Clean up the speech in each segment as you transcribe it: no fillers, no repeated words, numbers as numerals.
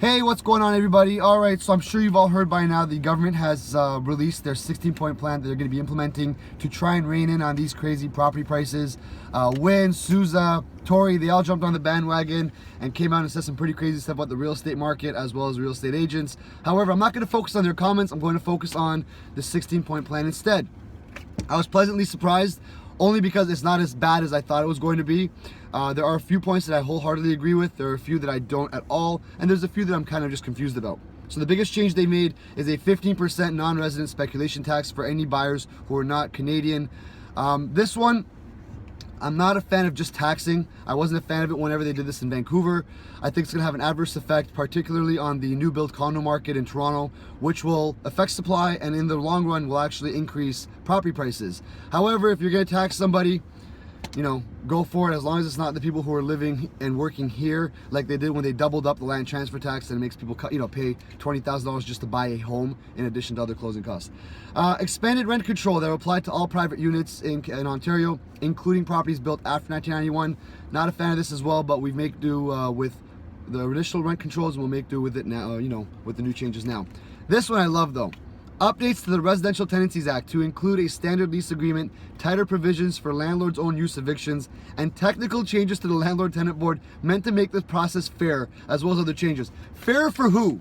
Hey, what's going on, everybody? All right, so I'm sure you've all heard by now the government has released their 16-point plan that they're going to be implementing to try and rein in on these crazy property prices. Wynn, Souza, Tory, they all jumped on the bandwagon and came out and said some pretty crazy stuff about the real estate market as well as real estate agents. However, I'm not going to focus on their comments. I'm going to focus on the 16-point plan instead. I was pleasantly surprised, only because it's not as bad as I thought it was going to be. There are a few points that I wholeheartedly agree with. There are a few that I don't at all. And there's a few that I'm kind of just confused about. So the biggest change they made is a 15% non-resident speculation tax for any buyers who are not Canadian. This one, I'm not a fan of just taxing. I wasn't a fan of it whenever they did this in Vancouver. I think it's going to have an adverse effect, particularly on the new build condo market in Toronto, which will affect supply and in the long run will actually increase property prices. However, if you're going to tax somebody, you know, go for it, as long as it's not the people who are living and working here, like they did when they doubled up the land transfer tax, and it makes people, pay $20,000 just to buy a home in addition to other closing costs. Expanded rent control that will apply to all private units in Ontario, including properties built after 1991. Not a fan of this as well, but we make do with the initial rent controls, and we'll make do with it now, with the new changes now. This one I love though. Updates to the Residential Tenancies Act to include a standard lease agreement, tighter provisions for landlords' own use evictions, and technical changes to the Landlord-Tenant Board meant to make this process fair, as well as other changes. Fair for who?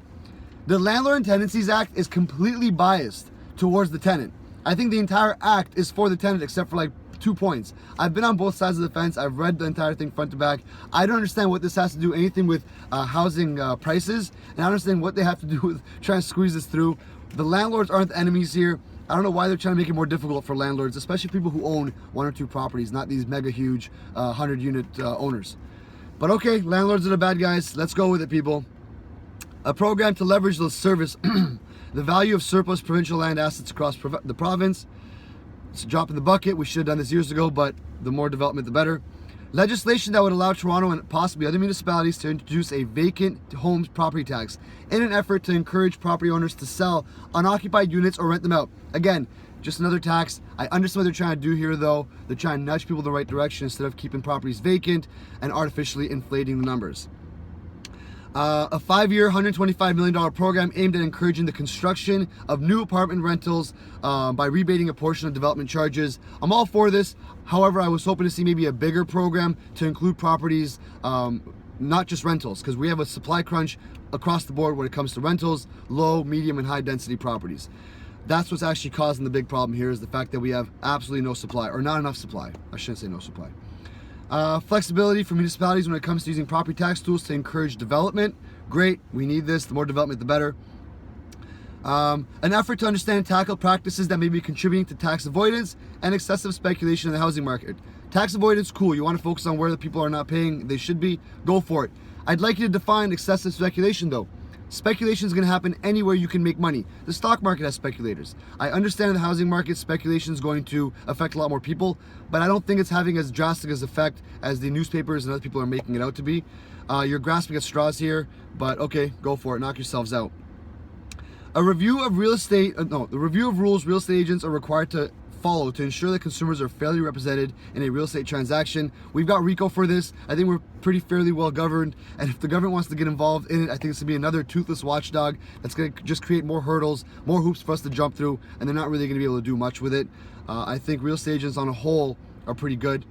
The Landlord and Tenancies Act is completely biased towards the tenant. I think the entire act is for the tenant except for like 2 points. I've been on both sides of the fence. I've read the entire thing front to back. I don't understand what this has to do anything with housing prices, and I don't understand what they have to do with trying to squeeze this through. The landlords aren't the enemies here. I don't know why they're trying to make it more difficult for landlords, especially people who own 1 or 2 properties, not these mega huge 100-unit owners. But okay, landlords are the bad guys. Let's go with it, people. A program to leverage the service, the value of surplus provincial land assets across the province. It's a drop in the bucket. We should have done this years ago, but the more development, the better. Legislation that would allow Toronto and possibly other municipalities to introduce a vacant homes property tax in an effort to encourage property owners to sell unoccupied units or rent them out. Again, just another tax. I understand what they're trying to do here though. They're trying to nudge people in the right direction instead of keeping properties vacant and artificially inflating the numbers. A 5-year, $125 million program aimed at encouraging the construction of new apartment rentals by rebating a portion of development charges. I'm all for this. However, I was hoping to see maybe a bigger program to include properties, not just rentals, because we have a supply crunch across the board when it comes to rentals, low, medium, and high density properties. That's what's actually causing the big problem here, is the fact that we have absolutely no supply, or not enough supply. I shouldn't say no supply. Flexibility for municipalities when it comes to using property tax tools to encourage development. Great, we need this. The more development, the better. An effort to understand and tackle practices that may be contributing to tax avoidance and excessive speculation in the housing market. Tax avoidance, cool. You want to focus on where the people are not paying they should be, go for it. I'd like you to define excessive speculation though. Speculation is going to happen anywhere you can make money. The stock market has speculators. I understand in the housing market, speculation is going to affect a lot more people, but I don't think it's having as drastic as effect as the newspapers and other people are making it out to be. You're grasping at straws here, but okay, go for it. Knock yourselves out. A review of the review of rules real estate agents are required to follow to ensure that consumers are fairly represented in a real estate transaction. We've got RICO for this. I think we're pretty fairly well governed, and if the government wants to get involved in it, I think it's going to be another toothless watchdog that's going to just create more hurdles, more hoops for us to jump through, and they're not really going to be able to do much with it. I think real estate agents on a whole are pretty good.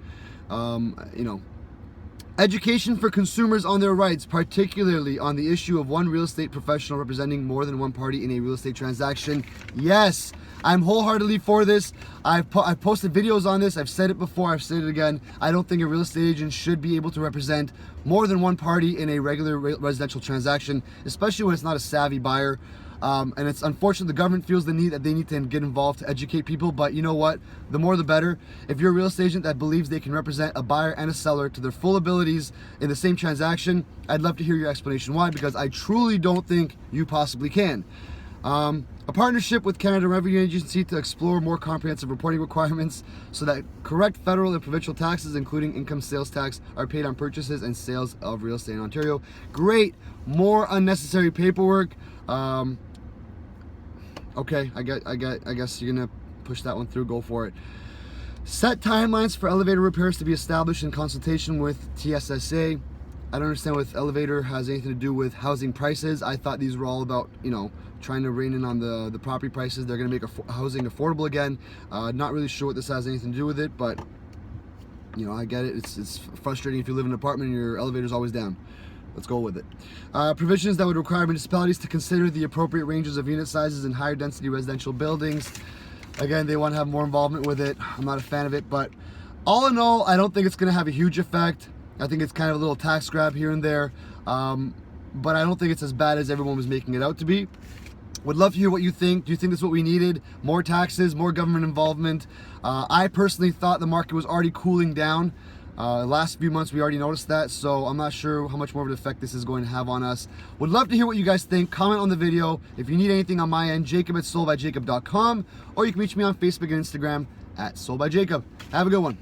Education for consumers on their rights, particularly on the issue of one real estate professional representing more than one party in a real estate transaction. Yes, I'm wholeheartedly for this. I've posted videos on this. I've said it before. I've said it again. I don't think a real estate agent should be able to represent more than one party in a regular residential transaction, especially when it's not a savvy buyer. And it's unfortunate the government feels the need that they need to get involved to educate people, but you know what? The more the better. If you're a real estate agent that believes they can represent a buyer and a seller to their full abilities in the same transaction, I'd love to hear your explanation why, because I truly don't think you possibly can. A partnership with Canada Revenue Agency to explore more comprehensive reporting requirements so that correct federal and provincial taxes, including income sales tax, are paid on purchases and sales of real estate in Ontario. Great. More unnecessary paperwork. Okay, I guess you're gonna push that one through. Go for it. Set timelines for elevator repairs to be established in consultation with TSSA. I don't understand what elevator has anything to do with housing prices. I thought these were all about, you know, trying to rein in on the property prices. They're going to make housing affordable again. Not really sure what this has anything to do with it, but, you know, I get it. It's frustrating if you live in an apartment and your elevator's always down. Let's go with it. Provisions that would require municipalities to consider the appropriate ranges of unit sizes in higher density residential buildings. Again, they want to have more involvement with it. I'm not a fan of it, but all in all, I don't think it's going to have a huge effect. I think it's kind of a little tax grab here and there, but I don't think it's as bad as everyone was making it out to be. Would love to hear what you think. Do you think this is what we needed? More taxes, more government involvement? I personally thought the market was already cooling down. Last few months we already noticed that, so I'm not sure how much more of an effect this is going to have on us. Would love to hear what you guys think. Comment on the video. If you need anything on my end, Jacob@SoldByJacob.com, or you can reach me on Facebook and Instagram @SoldByJacob. Have a good one.